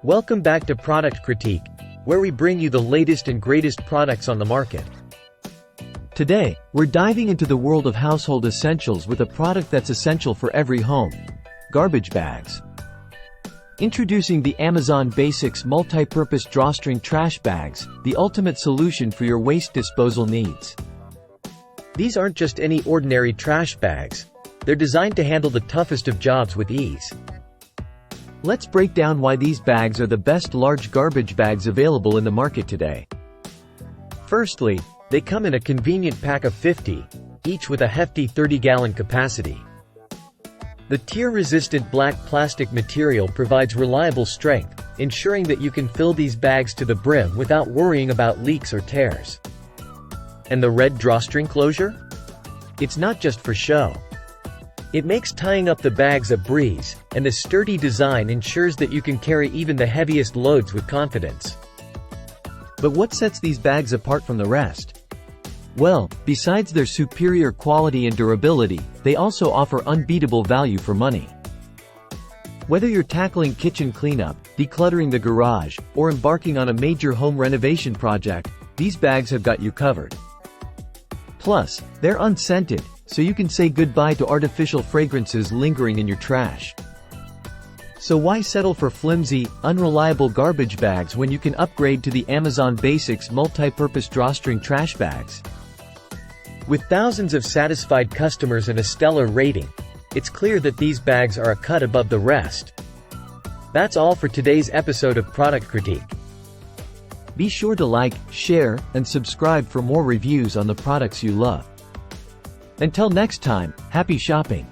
Welcome back to Product Critique, where we bring you the latest and greatest products on the market. Today, we're diving into the world of household essentials with a product that's essential for every home: garbage bags. Introducing the Amazon Basics Multipurpose Drawstring Trash Bags, the ultimate solution for your waste disposal needs. These aren't just any ordinary trash bags. They're designed to handle the toughest of jobs with ease. Let's break down why these bags are the best large garbage bags available in the market today. Firstly, they come in a convenient pack of 50, each with a hefty 30-gallon capacity. The tear-resistant black plastic material provides reliable strength, ensuring that you can fill these bags to the brim without worrying about leaks or tears. And the red drawstring closure? It's not just for show. It makes tying up the bags a breeze, and the sturdy design ensures that you can carry even the heaviest loads with confidence. But what sets these bags apart from the rest? Well, besides their superior quality and durability, they also offer unbeatable value for money. Whether you're tackling kitchen cleanup, decluttering the garage, or embarking on a major home renovation project, these bags have got you covered. Plus, they're unscented, so you can say goodbye to artificial fragrances lingering in your trash. So why settle for flimsy, unreliable garbage bags when you can upgrade to the Amazon Basics Multipurpose Drawstring Trash Bags? With thousands of satisfied customers and a stellar rating, it's clear that these bags are a cut above the rest. That's all for today's episode of Product Critique. Be sure to like, share, and subscribe for more reviews on the products you love. Until next time, happy shopping!